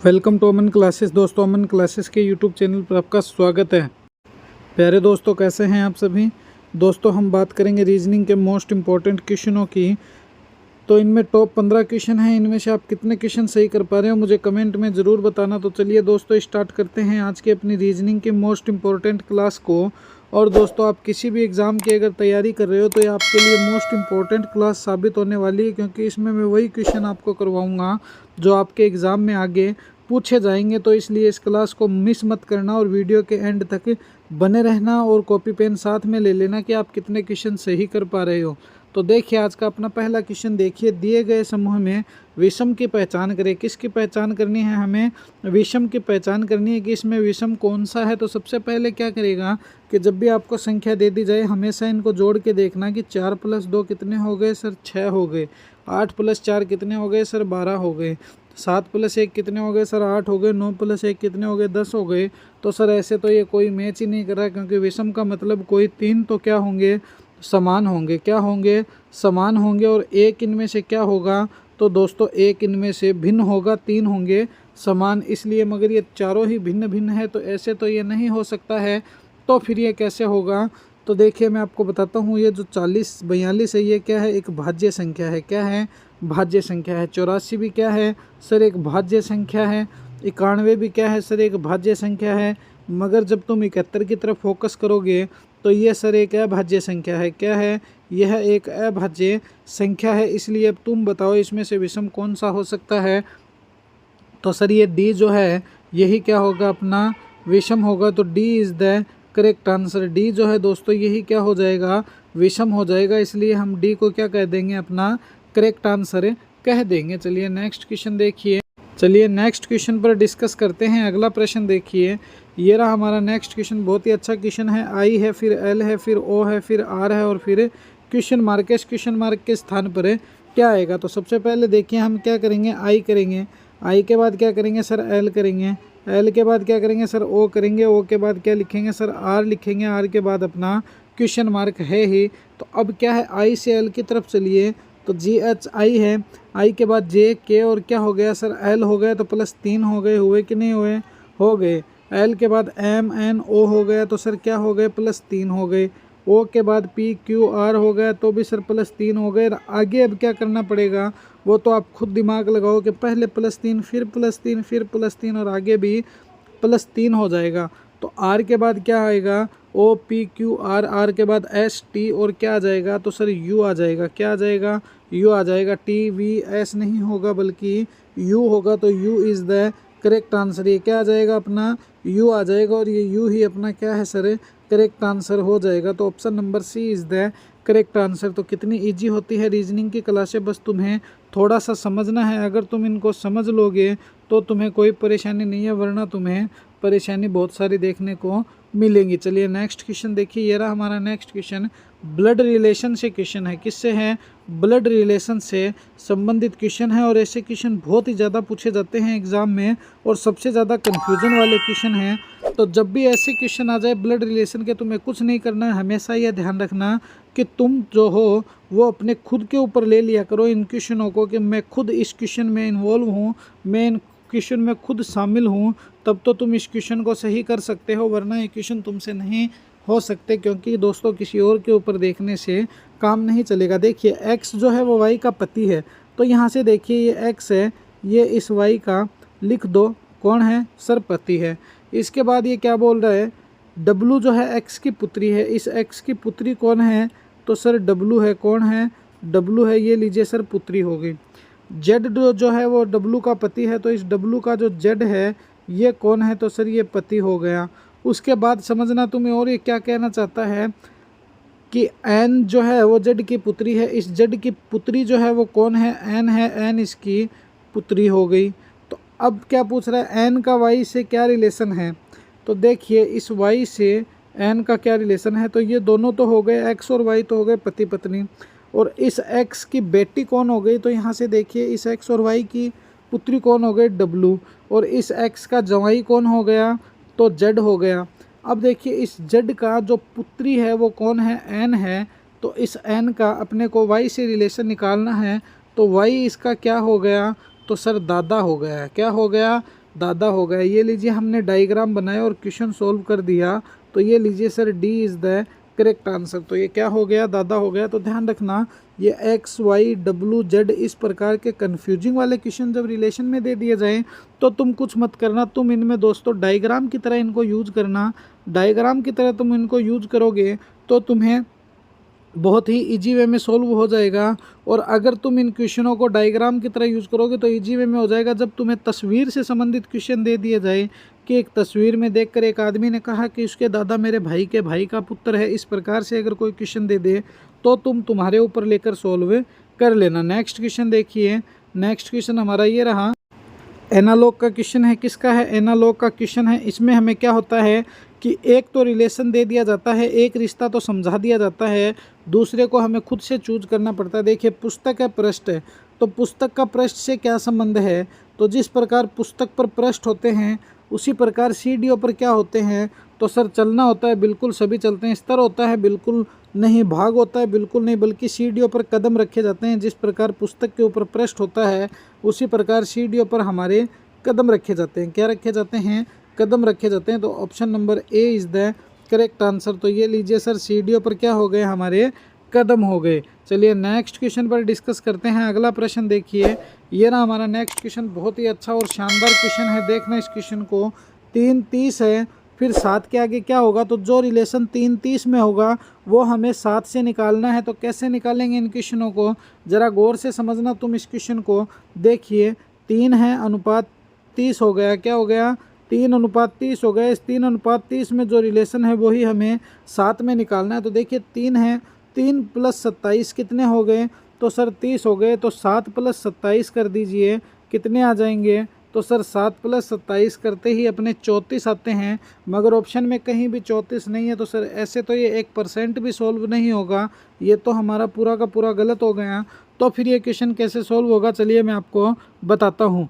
Welcome to Aman classes. दोस्तों, Aman classes के YouTube channel पर आपका स्वागत है। प्यारे दोस्तों, कैसे हैं आप सभी। दोस्तों, हम बात करेंगे रीजनिंग के मोस्ट इम्पॉर्टेंट क्वेश्चनों की। तो इनमें टॉप 15 क्वेश्चन हैं। इनमें से आप कितने क्वेश्चन सही कर पा रहे हो मुझे कमेंट में ज़रूर बताना। तो चलिए दोस्तों, स्टार्ट करते हैं आज की अपनी रीजनिंग की मोस्ट इम्पॉर्टेंट क्लास को। और दोस्तों, आप किसी भी एग्ज़ाम की अगर तैयारी कर रहे हो तो ये आपके लिए मोस्ट इम्पॉर्टेंट क्लास साबित होने वाली है, क्योंकि इसमें मैं वही क्वेश्चन आपको करवाऊँगा जो आपके एग्ज़ाम में आगे पूछे जाएंगे। तो इसलिए इस क्लास को मिस मत करना और वीडियो के एंड तक बने रहना और कॉपी पेन साथ में ले लेना कि आप कितने क्वेश्चन सही कर पा रहे हो। तो देखिए, आज का अपना पहला क्वेश्चन देखिए। दिए गए समूह में विषम की पहचान करें। किसकी पहचान करनी है हमें? विषम की पहचान करनी है कि इसमें विषम कौन सा है। तो सबसे पहले क्या करेगा कि जब भी आपको संख्या दे दी जाए हमेशा इनको जोड़ के देखना कि 4 + 2 कितने हो गए सर? 6 हो गए। 8 + 4 कितने हो गए सर? 12 हो गए। 7 + 1 कितने हो गए सर? 8 हो गए। 9 + 1 कितने हो गए? 10 हो गए। तो सर ऐसे तो ये कोई मैच ही नहीं कर रहा, क्योंकि विषम का मतलब कोई 3 तो क्या होंगे? समान होंगे। क्या होंगे? समान होंगे। और एक इनमें से क्या होगा? तो दोस्तों, एक इनमें से भिन्न होगा। 3 होंगे समान। इसलिए मगर ये चारों ही भिन्न भिन्न है, तो ऐसे तो ये नहीं हो सकता है। तो फिर ये कैसे होगा? तो देखिए, मैं आपको बताता हूँ। ये जो 40 42 है, ये क्या है? एक भाज्य संख्या है। क्या है? भाज्य संख्या है। 84 भी क्या है सर? एक भाज्य संख्या है। 91 भी क्या है सर? एक भाज्य संख्या है। मगर जब तुम 71 की तरफ फोकस करोगे तो ये सर एक अभाज्य संख्या है। क्या है? यह एक अभाज्य संख्या है। इसलिए अब तुम बताओ इसमें से विषम कौन सा हो सकता है? तो सर ये डी जो है यही क्या होगा? अपना विषम होगा। तो D is the correct answer. D जो है दोस्तों यही क्या हो जाएगा? विषम हो जाएगा। इसलिए हम डी को क्या कह देंगे? अपना करेक्ट आंसर कह देंगे। चलिए नेक्स्ट क्वेश्चन देखिए। चलिए नेक्स्ट क्वेश्चन पर डिस्कस करते हैं। अगला प्रश्न देखिए। ये रहा हमारा नेक्स्ट क्वेश्चन। बहुत ही अच्छा क्वेश्चन है। आई है, फिर एल है, फिर ओ है, फिर आर है और फिर क्वेश्चन मार्क है। इस क्वेश्चन मार्क के स्थान पर क्या आएगा? तो सबसे पहले देखिए हम क्या करेंगे? आई करेंगे। आई के बाद क्या करेंगे सर? एल करेंगे। एल के बाद क्या करेंगे सर? ओ करेंगे। ओ के बाद क्या लिखेंगे सर? आर लिखेंगे। आर के बाद अपना क्वेश्चन मार्क है ही। तो अब क्या है? आई से एल की तरफ चलिए। तो जी एच आई है। आई के बाद जे के और क्या हो गया सर? एल हो गया। तो +3 हो गए। हुए कि नहीं हुए? हो गए। एल के बाद एम एन ओ हो गया। तो सर क्या हो गए? +3 हो गए। ओ के बाद पी क्यू आर हो गया। तो भी सर +3 हो गए। आगे अब क्या करना पड़ेगा वो तो आप खुद दिमाग लगाओ कि पहले +3 फिर +3 फिर +3 और आगे भी +3 हो जाएगा। तो आर के बाद क्या आएगा? O P Q R. R के बाद एस टी और क्या आ जाएगा? तो सर यू आ जाएगा। क्या आ जाएगा? यू आ जाएगा। टी वी एस नहीं होगा बल्कि यू होगा। तो you is the correct answer. ये क्या आ जाएगा? अपना यू आ जाएगा। और ये यू ही अपना क्या है सर? करेक्ट आंसर हो जाएगा। तो option number C is the correct answer. तो कितनी इजी होती है रीजनिंग की क्लासें, बस तुम्हें थोड़ा सा समझना है। अगर तुम इनको समझ लोगे तो तुम्हें कोई परेशानी नहीं है, वरना तुम्हें परेशानी बहुत सारी देखने को मिलेंगी। चलिए नेक्स्ट क्वेश्चन देखिए। ये रहा हमारा नेक्स्ट क्वेश्चन। ब्लड रिलेशन से क्वेश्चन है। किससे है? ब्लड रिलेशन से संबंधित क्वेश्चन है। और ऐसे क्वेश्चन बहुत ही ज़्यादा पूछे जाते हैं एग्जाम में और सबसे ज़्यादा कन्फ्यूजन वाले क्वेश्चन हैं। तो जब भी ऐसे क्वेश्चन आ जाए ब्लड रिलेशन के, तुम्हें कुछ नहीं करना है। हमेशा यह ध्यान रखना कि तुम जो हो वो अपने खुद के ऊपर ले लिया करो इन क्वेश्चनों को, कि मैं खुद इस क्वेश्चन में इन्वॉल्व हूँ, मैं इन क्वेश्चन में खुद शामिल हूँ, तब तो तुम इस क्वेश्चन को सही कर सकते हो, वरना ये क्वेश्चन तुमसे नहीं हो सकते। क्योंकि दोस्तों, किसी और के ऊपर देखने से काम नहीं चलेगा। देखिए एक्स जो है वो वाई का पति है। तो यहाँ से देखिए ये एक्स है, ये इस वाई का लिख दो कौन है सर? पति है। इसके बाद ये क्या बोल रहा है? डब्लू जो है एक्स की पुत्री है। इस एक्स की पुत्री कौन है? तो सर डब्लू है। कौन है? डब्लू है। ये लीजिए सर पुत्री हो गई। जेड जो है वो डब्लू का पति है। तो इस डब्लू का जो जेड है ये कौन है? तो सर ये पति हो गया। उसके बाद समझना तुम्हें, और ये क्या कहना चाहता है कि एन जो है वो जेड की पुत्री है। इस जेड की पुत्री जो है वो कौन है? एन है। एन इसकी पुत्री हो गई। तो अब क्या पूछ रहा है? एन का वाई से क्या रिलेशन है? तो देखिए इस वाई से एन का क्या रिलेशन है? तो ये दोनों तो हो गए, एक्स और वाई तो हो गए पति पत्नी। और इस एक्स की बेटी कौन हो गई? तो यहाँ से देखिए इस एक्स और वाई की पुत्री कौन हो गई? डब्लू। और इस एक्स का जवाई कौन हो गया? तो जेड हो गया। अब देखिए इस जेड का जो पुत्री है वो कौन है? एन है। तो इस एन का अपने को वाई से रिलेशन निकालना है। तो वाई इसका क्या हो गया? तो सर दादा हो गया। क्या हो गया? दादा हो गया। ये लीजिए हमने डायग्राम बनाया और क्वेश्चन सोल्व कर दिया, तो ये लीजिए sir D is the correct answer. तो ये क्या हो गया, दादा हो गया। तो ध्यान रखना ये एक्स वाई डब्लू जेड इस प्रकार के कन्फ्यूजिंग वाले क्वेश्चन जब रिलेशन में दे दिए जाएं तो तुम कुछ मत करना, तुम इनमें दोस्तों डायग्राम की तरह इनको यूज करना। डायग्राम की तरह तुम इनको यूज करोगे तो तुम्हें बहुत ही इजी वे में सोल्व हो जाएगा। और अगर तुम इन क्वेश्चनों को डायग्राम की तरह यूज़ करोगे तो इजी वे में हो जाएगा। जब तुम्हें तस्वीर से संबंधित क्वेश्चन दे दिए जाए कि एक तस्वीर में देखकर एक आदमी ने कहा कि उसके दादा मेरे भाई के भाई का पुत्र है, इस प्रकार से अगर कोई क्वेश्चन दे दे तो तुम तुम्हारे ऊपर लेकर सोल्व कर लेना। नेक्स्ट क्वेश्चन देखिए, नेक्स्ट क्वेश्चन हमारा ये रहा। एनालॉग का क्वेश्चन है, किसका है, एनालॉग का क्वेश्चन है। इसमें हमें क्या होता है कि एक तो रिलेशन दे दिया जाता है, एक रिश्ता तो समझा दिया जाता है, दूसरे को हमें खुद से चूज करना पड़ता है। देखिए पुस्तक है पृष्ठ है, तो पुस्तक का पृष्ठ से क्या संबंध है, तो जिस प्रकार पुस्तक पर पृष्ठ होते हैं उसी प्रकार सीढ़ियों पर क्या होते हैं, तो सर चलना होता है, बिल्कुल सभी चलते हैं। स्तर होता है, बिल्कुल नहीं। भाग होता है, बिल्कुल नहीं, बल्कि सीढ़ियों पर कदम रखे जाते हैं। जिस प्रकार पुस्तक के ऊपर पृष्ठ होता है उसी प्रकार सीढ़ियों पर हमारे कदम रखे जाते हैं। क्या रखे जाते हैं, कदम रखे जाते हैं। तो option number A is the correct answer. तो ये लीजिए सर सीढ़ियों पर क्या हो गए, हमारे कदम हो गए। चलिए नेक्स्ट क्वेश्चन पर डिस्कस करते हैं। अगला प्रश्न देखिए, ये ना हमारा नेक्स्ट क्वेश्चन बहुत ही अच्छा और शानदार क्वेश्चन है। देखना इस क्वेश्चन को, 3 30 है, फिर 7 के आगे क्या होगा, तो जो रिलेशन 3 30 में होगा वो हमें 7 से निकालना है। तो कैसे निकालेंगे इन क्वेश्चनों को, ज़रा गौर से समझना तुम इस क्वेश्चन को। देखिए 3 है अनुपात 30 हो गया, क्या हो गया, 3 अनुपात 30 हो गया। इस 3 अनुपात 30 में जो रिलेशन है वही हमें 7 में निकालना है। तो देखिए 3 है, 3 + 27 कितने हो गए, तो सर 30 हो गए। तो 7 + 27 कर दीजिए, कितने आ जाएंगे, तो सर 7 + 27 करते ही अपने 34 आते हैं। मगर ऑप्शन में कहीं भी 34 नहीं है, तो सर ऐसे तो ये 1% भी सॉल्व नहीं होगा, ये तो हमारा पूरा का पूरा गलत हो गया। तो फिर ये क्वेश्चन कैसे सॉल्व होगा, चलिए मैं आपको बताता हूँ।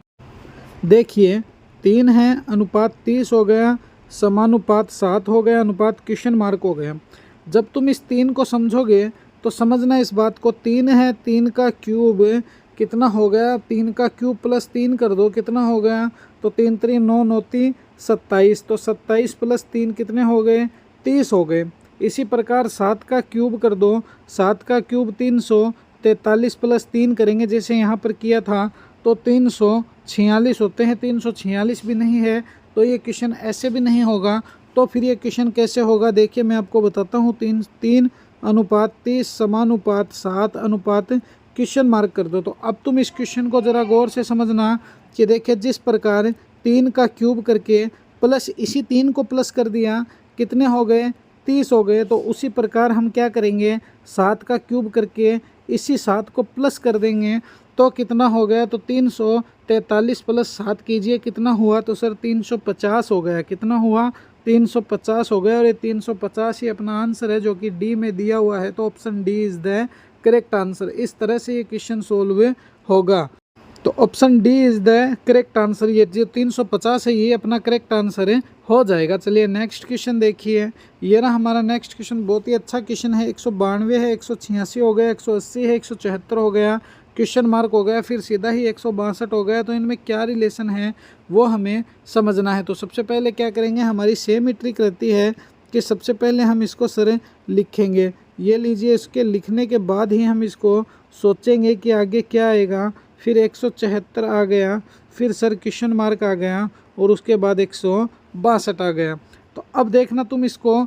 देखिए 3 है अनुपात 30 हो गया, समानुपात 7 हो गया, अनुपात क्वेश्चन मार्क हो गया। जब तुम इस 3 को समझोगे तो समझना इस बात को, 3 है, 3 का क्यूब कितना हो गया, 3 का क्यूब + 3 कर दो, कितना हो गया, तो 3 3 9 9 3 27। तो 27 + 3 कितने हो गए, 30 हो गए। इसी प्रकार 7 का क्यूब कर दो, 7 का क्यूब 343 + 3 करेंगे जैसे यहाँ पर किया था, तो 346 होते हैं। 346 भी नहीं है, तो ये क्वेश्चन ऐसे भी नहीं होगा। तो फिर ये क्वेश्चन कैसे होगा, देखिए मैं आपको बताता हूँ। 3 अनुपात 30 समानुपात 7 अनुपात क्वेश्चन मार्क कर दो। तो अब तुम इस क्वेश्चन को ज़रा गौर से समझना कि देखिए जिस प्रकार 3 का क्यूब करके प्लस इसी 3 को प्लस कर दिया, कितने हो गए, 30 हो गए। तो उसी प्रकार हम क्या करेंगे, 7 का क्यूब करके इसी 7 को प्लस कर देंगे, तो कितना हो गया, तो 343 + 7 कीजिए, कितना हुआ, तो सर 350 हो गया। कितना हुआ, 350 हो गया। और ये 350 ही अपना आंसर है जो कि डी में दिया हुआ है। तो option D is the correct answer. इस तरह से ये क्वेश्चन सोल्व होगा। तो option D is the correct answer. ये जो 350 है ये अपना करेक्ट आंसर हो जाएगा। चलिए नेक्स्ट क्वेश्चन देखिए, ये ना हमारा नेक्स्ट क्वेश्चन बहुत ही अच्छा क्वेश्चन है। 192 है, 186 हो गया, 180 है, 174 हो गया, क्वेश्चन मार्क हो गया, फिर सीधा ही 162 हो गया। तो इनमें क्या रिलेशन है वो हमें समझना है। तो सबसे पहले क्या करेंगे, हमारी सेम ही ट्रिक रहती है कि सबसे पहले हम इसको सर लिखेंगे। ये लीजिए, इसके लिखने के बाद ही हम इसको सोचेंगे कि आगे क्या आएगा। फिर 174 आ गया, फिर सर क्वेश्चन मार्क आ गया, और उसके बाद 162 आ गया। तो अब देखना तुम इसको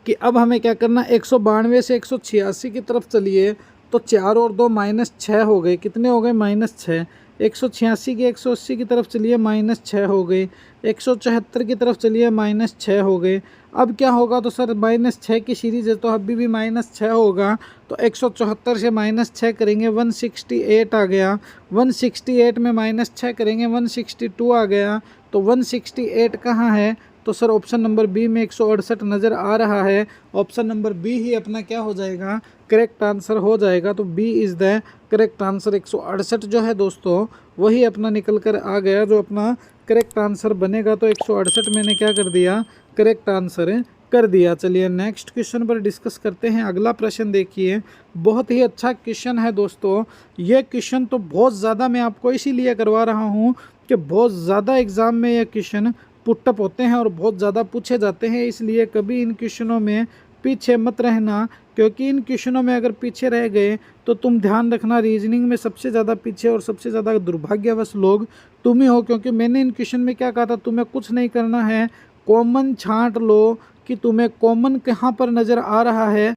कि अब हमें क्या करना, 192 से 186 की तरफ चलिए, तो 4 और 2 -6 हो गए, कितने हो गए, -6। 186 के 180 की तरफ चलिए, -6 हो गए। 174 की तरफ चलिए, -6 हो गए। अब क्या होगा, तो सर -6 की सीरीज़ है तो अभी भी -6 होगा। तो 174 से -6 करेंगे, 168 आ गया। 168 में -6 करेंगे, 162 आ गया। तो 168 कहाँ है, तो सर ऑप्शन नंबर बी में 168 नज़र आ रहा है। ऑप्शन नंबर बी ही अपना क्या हो जाएगा, करेक्ट आंसर हो जाएगा। तो B is the correct answer. 168 जो है दोस्तों वही अपना निकल कर आ गया जो अपना करेक्ट आंसर बनेगा। तो 168 मैंने क्या कर दिया, करेक्ट आंसर कर दिया। चलिए नेक्स्ट क्वेश्चन पर डिस्कस करते हैं। अगला प्रश्न देखिए, बहुत ही अच्छा क्वेश्चन है दोस्तों। ये क्वेश्चन तो बहुत ज़्यादा मैं आपको इसीलिए करवा रहा हूँ कि बहुत ज़्यादा एग्ज़ाम में ये क्वेश्चन पुटअप होते हैं और बहुत ज़्यादा पूछे जाते हैं, इसलिए कभी इन क्वेश्चनों में पीछे मत रहना, क्योंकि इन क्वेश्चनों में अगर पीछे रह गए तो तुम ध्यान रखना रीजनिंग में सबसे ज़्यादा पीछे और सबसे ज़्यादा दुर्भाग्यवश लोग तुम ही हो। क्योंकि मैंने इन क्वेश्चन में क्या कहा था, तुम्हें कुछ नहीं करना है, कॉमन छांट लो कि तुम्हें कॉमन कहाँ पर नज़र आ रहा है,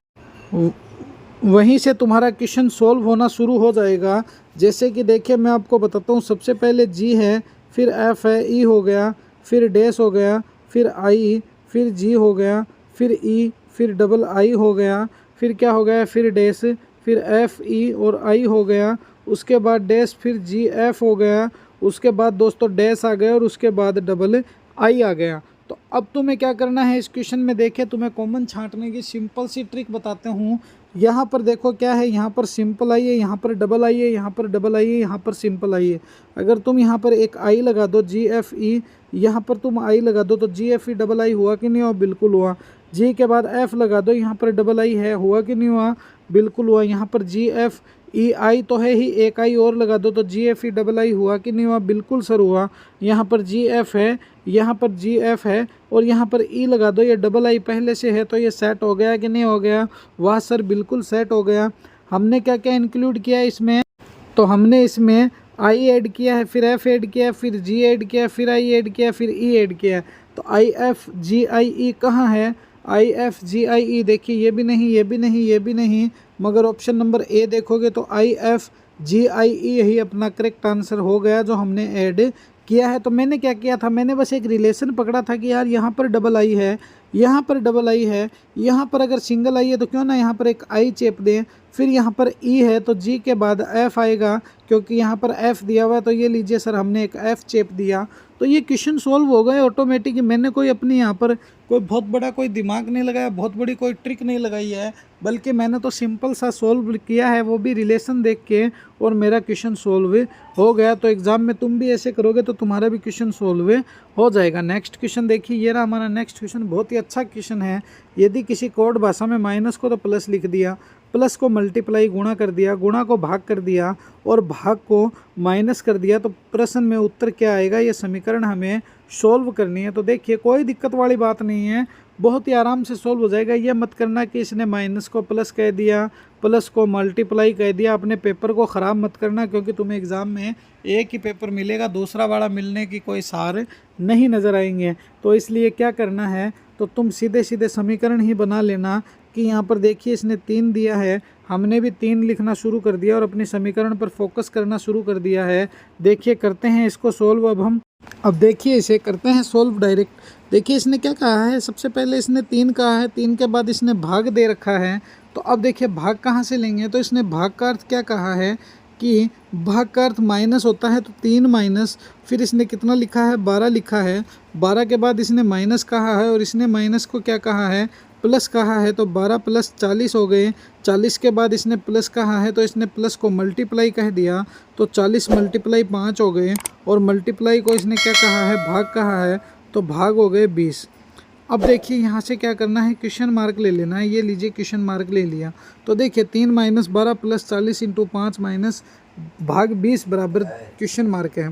वहीं से तुम्हारा क्वेश्चन सॉल्व होना शुरू हो जाएगा। जैसे कि देखिए मैं आपको बताता हूँ, सबसे पहले जी है, फिर एफ है, ई हो गया, फिर डैश हो गया, फिर आई, फिर जी हो गया, फिर ई, फिर डबल आई हो गया, फिर क्या हो गया, फिर डैश, फिर एफ ई और आई हो गया, उसके बाद डैश, फिर जी एफ हो गया, उसके बाद दोस्तों डैश आ गया और उसके बाद डबल आई आ गया। तो अब तुम्हें क्या करना है, इस क्वेश्चन में देखे तुम्हें कॉमन छांटने की सिंपल सी ट्रिक बताते हूँ। यहाँ पर देखो क्या है, यहाँ पर सिंपल आई है, यहाँ पर डबल आई है, यहाँ पर डबल आई है, यहाँ पर सिंपल आई है। अगर तुम यहाँ पर एक आई लगा दो, जी एफ ई, यहाँ पर तुम आई लगा दो तो जी एफ ई डबल आई हुआ कि नहीं हुआ, बिल्कुल हुआ। जी के बाद एफ लगा दो, यहाँ पर डबल आई है, हुआ कि नहीं हुआ, बिल्कुल हुआ। यहाँ पर जी एफ ई आई तो है ही, एक आई और लगा दो तो जी एफ ई डबल आई हुआ कि नहीं हुआ, बिल्कुल सर हुआ। यहाँ पर जी एफ है, यहाँ पर जी एफ है और यहाँ पर ई लगा दो, ये डबल आई पहले से है तो ये सेट हो गया कि नहीं हो गया, वाह सर बिल्कुल सेट हो गया। हमने क्या क्या इंक्लूड किया इसमें, तो हमने इसमें आई ऐड किया है, फिर एफ ऐड किया है, फिर जी ऐड किया है, फिर आई ऐड किया है, फिर ई ऐड किया है। तो आई एफ जी आई ई कहाँ है, आई एफ जी आई ई देखिए ये भी नहीं, ये भी नहीं, ये भी नहीं, मगर ऑप्शन नंबर ए देखोगे तो आई एफ जी आई ई यही अपना करेक्ट आंसर हो गया जो हमने ऐड किया है। तो मैंने क्या किया था, मैंने बस एक रिलेशन पकड़ा था कि यार यहाँ पर डबल आई है, यहाँ पर डबल आई है, यहाँ पर अगर सिंगल आई है तो क्यों ना यहाँ पर एक आई चेप दें, फिर यहाँ पर ई है तो जी के बाद एफ आएगा, क्योंकि यहाँ पर एफ दिया हुआ है तो ये लीजिए सर हमने एक एफ चेप दिया। तो ये क्वेश्चन सोल्व हो गए ऑटोमेटिक। मैंने कोई अपनी यहाँ पर कोई बहुत बड़ा कोई दिमाग नहीं लगाया, बहुत बड़ी कोई ट्रिक नहीं लगाई है, बल्कि मैंने तो सिंपल सा सोल्व किया है, वो भी रिलेशन देख के, और मेरा क्वेश्चन सोल्व हो गया। तो एग्ज़ाम में तुम भी ऐसे करोगे तो तुम्हारा भी क्वेश्चन सोल्व हो जाएगा। नेक्स्ट क्वेश्चन देखिए, ये रहा हमारा नेक्स्ट क्वेश्चन, बहुत ही अच्छा क्वेश्चन है। यदि किसी कोड भाषा में माइनस को तो प्लस लिख दिया, प्लस को मल्टीप्लाई गुणा कर दिया, गुणा को भाग कर दिया और भाग को माइनस कर दिया, तो प्रश्न में उत्तर क्या आएगा, ये समीकरण हमें सोल्व करनी है। तो देखिए कोई दिक्कत वाली बात नहीं है, बहुत ही आराम से सोल्व हो जाएगा। ये मत करना कि इसने माइनस को प्लस कह दिया, प्लस को मल्टीप्लाई कह दिया, अपने पेपर को ख़राब मत करना, क्योंकि तुम्हें एग्ज़ाम में एक ही पेपर मिलेगा, दूसरा वाला मिलने की कोई सार नहीं नज़र आएंगे। तो इसलिए क्या करना है, तो तुम सीधे सीधे समीकरण ही बना लेना कि यहाँ पर देखिए इसने 3 दिया है, हमने भी 3 लिखना शुरू कर दिया और अपने समीकरण पर फोकस करना शुरू कर दिया है। देखिए करते हैं इसको सोल्व अब देखिए इसे करते हैं सोल्व डायरेक्ट। देखिए इसने क्या कहा है, सबसे पहले इसने 3 कहा है, 3 के बाद इसने भाग दे रखा है। तो अब देखिए भाग कहाँ से लेंगे, तो इसने भाग का अर्थ क्या कहा है कि भाग का अर्थ माइनस होता है, तो 3 माइनस, फिर इसने कितना लिखा है, 12 लिखा है, 12 के बाद इसने माइनस कहा है और इसने माइनस को क्या कहा है, प्लस कहा है, तो 12 प्लस 40 हो गए। 40 के बाद इसने प्लस कहा है तो इसने प्लस को मल्टीप्लाई कह दिया, तो 40 मल्टीप्लाई 5 हो गए, और मल्टीप्लाई को इसने क्या कहा है, भाग कहा है, तो भाग हो गए 20। अब देखिए यहाँ से क्या करना है, क्वेश्चन मार्क ले लेना है, ये लीजिए क्वेश्चन मार्क ले लिया। तो देखिए 3 माइनस 12 प्लस 40 इंटू 5 माइनस भाग 20 बराबर क्वेश्चन मार्क है।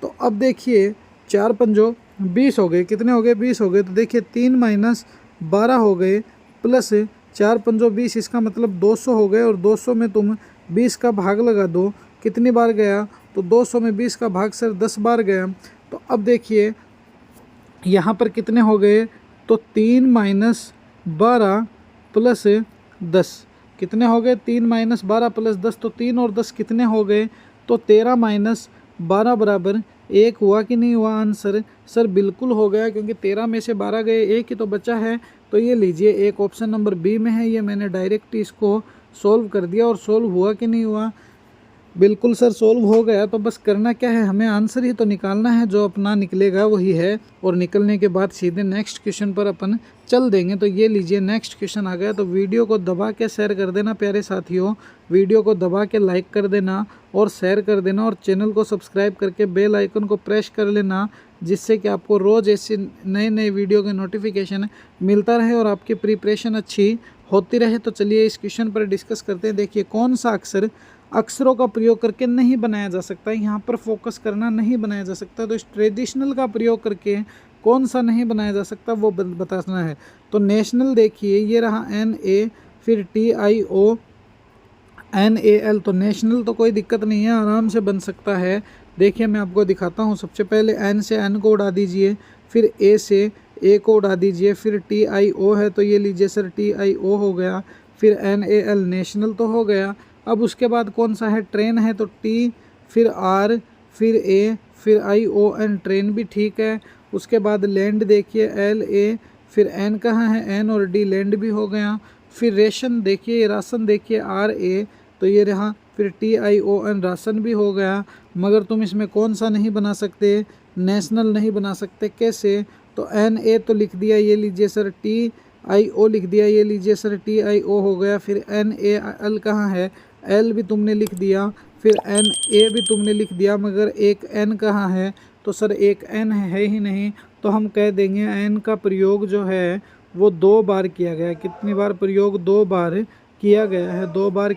तो अब देखिए 4 पंजो 20 हो गए, कितने हो गए, 20 हो गए। तो देखिए 3 माइनस 12 हो गए प्लस 4 पंजो 20, इसका मतलब 200 हो गए, और 200 में तुम 20 का भाग लगा दो, कितनी बार गया, तो 200 में 20 का भाग सर 10 बार गया। तो अब देखिए यहाँ पर कितने हो गए, तो 3 माइनस 12 प्लस 10 कितने हो गए, 3 माइनस 12 प्लस 10, तो 3 और 10 कितने हो गए, तो 13 माइनस 12 बराबर 1 हुआ कि नहीं हुआ आंसर, सर बिल्कुल हो गया, क्योंकि 13 में से 12 गए, 1 ही तो बचा है। तो ये लीजिए एक ऑप्शन नंबर बी में है, ये मैंने डायरेक्ट इसको सोल्व कर दिया, और सोल्व हुआ कि नहीं हुआ, बिल्कुल सर सोल्व हो गया। तो बस करना क्या है, हमें आंसर ही तो निकालना है, जो अपना निकलेगा वही है, और निकलने के बाद सीधे नेक्स्ट क्वेश्चन पर अपन चल देंगे। तो ये लीजिए नेक्स्ट क्वेश्चन आ गया। तो वीडियो को दबा के शेयर कर देना प्यारे साथियों, वीडियो को दबा के लाइक कर देना और शेयर कर देना, और चैनल को सब्सक्राइब करके बेल आइकन को प्रेस कर लेना, जिससे कि आपको रोज़ ऐसे नए नए वीडियो के नोटिफिकेशन मिलता रहे और आपकी प्रिपरेशन अच्छी होती रहे। तो चलिए इस क्वेश्चन पर डिस्कस करते हैं। देखिए कौन सा अक्षर अक्षरों का प्रयोग करके नहीं बनाया जा सकता, यहाँ पर फोकस करना नहीं बनाया जा सकता। तो इस ट्रेडिशनल का प्रयोग करके कौन सा नहीं बनाया जा सकता वो बताना है। तो नेशनल देखिए ये रहा NA, फिर TIONAL, तो नेशनल तो कोई दिक्कत नहीं है, आराम से बन सकता है। देखिए मैं आपको दिखाता हूँ। सबसे पहले N से N को उड़ा दीजिए, फिर A से A को उड़ा दीजिए, फिर TIO है तो ये लीजिए सर TIO हो गया, फिर NAL नेशनल तो हो गया। अब उसके बाद कौन सा है, ट्रेन है तो T, फिर R, फिर A, फिर ION ट्रेन भी ठीक है। उसके बाद लैंड देखिए LA, फिर N कहाँ है, N और D लैंड भी हो गया। फिर रेशन देखिए, राशन देखिए RA, तो ये रहा, फिर TION राशन भी हो गया। मगर तुम इसमें कौन सा नहीं बना सकते, नेशनल नहीं बना सकते। कैसे, तो NA तो लिख दिया, ये लीजिए सर TIO लिख दिया, ये लीजिए सर TIO हो गया। फिर NAL कहाँ है, L भी तुमने लिख दिया, फिर NA भी तुमने लिख दिया, मगर एक N कहाँ है, तो सर एक N है ही नहीं। तो हम कह देंगे N का प्रयोग जो है वो 2 बार किया गया है। कितनी बार प्रयोग, 2 बार किया गया है, 2 बार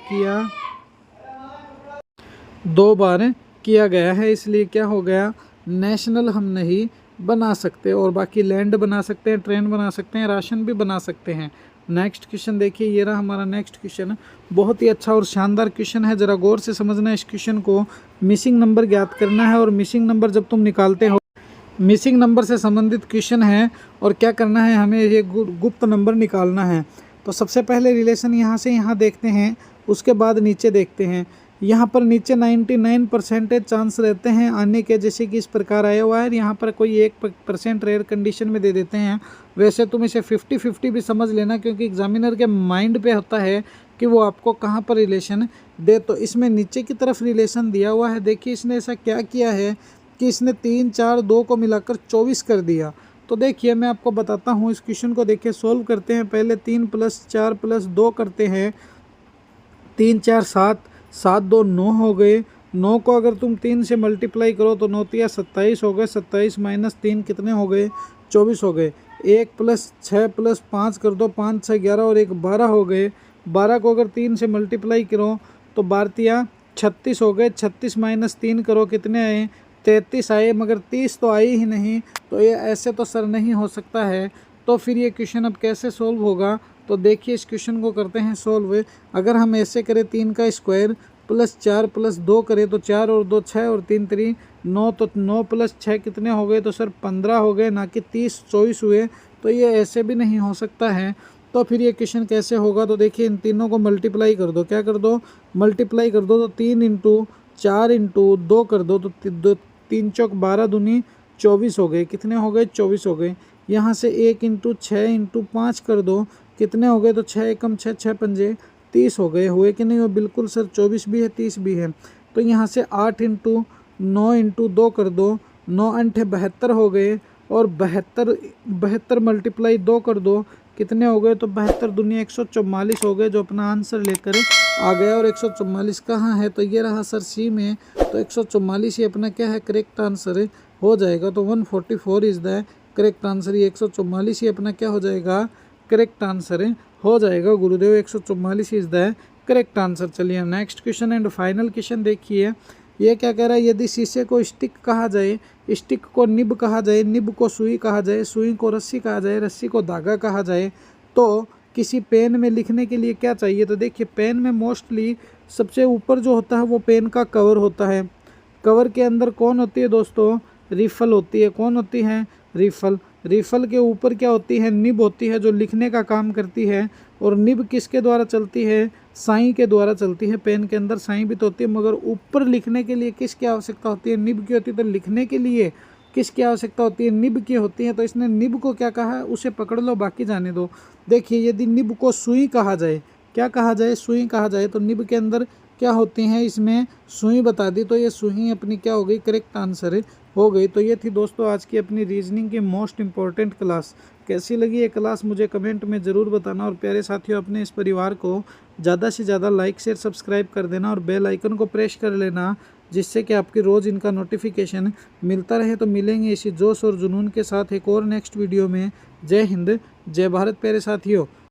किया गया है। इसलिए क्या हो गया, नेशनल हम नहीं बना सकते। और बाकी लैंड बना सकते हैं, ट्रेन बना सकते हैं, राशन भी बना सकते हैं। नेक्स्ट क्वेश्चन देखिए, ये रहा हमारा नेक्स्ट क्वेश्चन। बहुत ही अच्छा और शानदार क्वेश्चन है, ज़रा गौर से समझना इस क्वेश्चन को। मिसिंग नंबर ज्ञात करना है, और मिसिंग नंबर जब तुम निकालते हो, मिसिंग नंबर से संबंधित क्वेश्चन है, और क्या करना है, हमें ये गुप्त नंबर निकालना है। तो सबसे पहले रिलेशन यहाँ से यहाँ देखते हैं, उसके बाद नीचे देखते हैं। यहाँ पर नीचे 99% चांस रहते हैं आने के, जैसे कि इस प्रकार आया हुआ है। यहाँ पर कोई 1% रेयर कंडीशन में दे देते हैं। वैसे तुम इसे 50-50 भी समझ लेना, क्योंकि एग्जामिनर के माइंड पे होता है कि वो आपको कहाँ पर रिलेशन दे। तो इसमें नीचे की तरफ रिलेशन दिया हुआ है। देखिए इसने ऐसा क्या किया है कि इसने 3, 4, 2 को मिलाकर 24 कर दिया। तो देखिए मैं आपको बताता हूँ, इस क्वेश्चन को देखिए सोल्व करते हैं। पहले 3 + 4 + 2 करते हैं। 3, 4, 7, 7, 2, 9 हो गए। 9 को अगर तुम 3 से मल्टीप्लाई करो तो 9 × 27 हो गए। 27 - 3 कितने हो गए, 24 हो गए। 1 + 6 + 5 कर दो, 5, 6, 11 और 1 12 हो गए। 12 को अगर 3 से मल्टीप्लाई करो तो 12 × 36 हो गए। 36 - 3 करो, कितने आए, 33 आए, मगर 30 तो आई ही नहीं। तो ये ऐसे तो सर नहीं हो सकता है। तो फिर ये क्वेश्चन अब कैसे सोल्व होगा, तो देखिए इस क्वेश्चन को करते हैं सोल्व। अगर हम ऐसे करें, 3 का स्क्वायर + 4 + 2 करें तो 4 और 2 6 और 3 3 9, तो 9 + 6 कितने हो गए, तो सर 15 हो गए, ना कि 30 24 हुए। तो ये ऐसे भी नहीं हो सकता है। तो फिर ये क्वेश्चन कैसे होगा, तो देखिए इन तीनों को मल्टीप्लाई कर दो। क्या कर दो, मल्टीप्लाई कर दो। तो 3 × 4 × 2 कर दो, तो 3 चौक 12 दूनी 24 हो गए। कितने हो गए, 24 हो गए। यहाँ से 1 × 6 × 5 कर दो, कितने हो गए, तो 6 एकम 6, 6 पंजे 30 हो गए। हुए कि नहीं हो, बिल्कुल सर, 24 भी है, 30 भी है। तो यहाँ से 8 × 9 × 2 कर दो, 9 × 8 72 हो गए। और 72 मल्टीप्लाई 2 कर दो, कितने हो गए, तो 72 दूनी 144 हो गए, जो अपना आंसर लेकर आ गया। और 144 कहाँ है, तो ये रहा सर सी में। तो 144 ही अपना क्या है, करेक्ट आंसर हो जाएगा। तो 144 इज़ द करेक्ट आंसर। ये 144 ही अपना क्या हो जाएगा, करेक्ट आंसर हो जाएगा गुरुदेव। 144 इज़ द करेक्ट आंसर। चलिए next question and final question देखिए। ये क्या कह रहा है, यदि शीशे को स्टिक कहा जाए, स्टिक को निब कहा जाए, निब को सुई कहा जाए, सुई को रस्सी कहा जाए, रस्सी को धागा कहा जाए, तो किसी पेन में लिखने के लिए क्या चाहिए। तो देखिए पेन में मोस्टली सबसे ऊपर जो होता है वो पेन का कवर होता है। कवर के अंदर कौन होती है दोस्तों, रिफल होती है। कौन होती है, रिफल। रिफल के ऊपर क्या होती है, निब होती है, जो लिखने का काम करती है। और निब किसके द्वारा चलती है, साई के द्वारा चलती है। पेन के अंदर साई भी तो होती है, मगर ऊपर लिखने के लिए किसकी आवश्यकता होती है, निब की होती है। तो लिखने के लिए किसकी आवश्यकता होती है, निब की होती है। तो इसने निब को क्या कहा है, उसे पकड़ लो, बाकी जाने दो। देखिए यदि निब को सुई कहा जाए, क्या कहा जाए, सुई कहा जाए, तो निब के अंदर क्या होती हैं, इसमें सुई बता दी। तो ये सुई अपनी क्या हो गई, करेक्ट आंसर हो गई। तो ये थी दोस्तों आज की अपनी रीजनिंग की मोस्ट इंपॉर्टेंट क्लास। कैसी लगी ये क्लास मुझे कमेंट में ज़रूर बताना। और प्यारे साथियों, अपने इस परिवार को ज़्यादा से ज़्यादा लाइक शेयर सब्सक्राइब कर देना, और बेल आइकन को प्रेस कर लेना, जिससे कि आपकी रोज़ इनका नोटिफिकेशन मिलता रहे। तो मिलेंगे इसी जोश और जुनून के साथ एक और नेक्स्ट वीडियो में। जय हिंद, जय भारत प्यारे साथियों।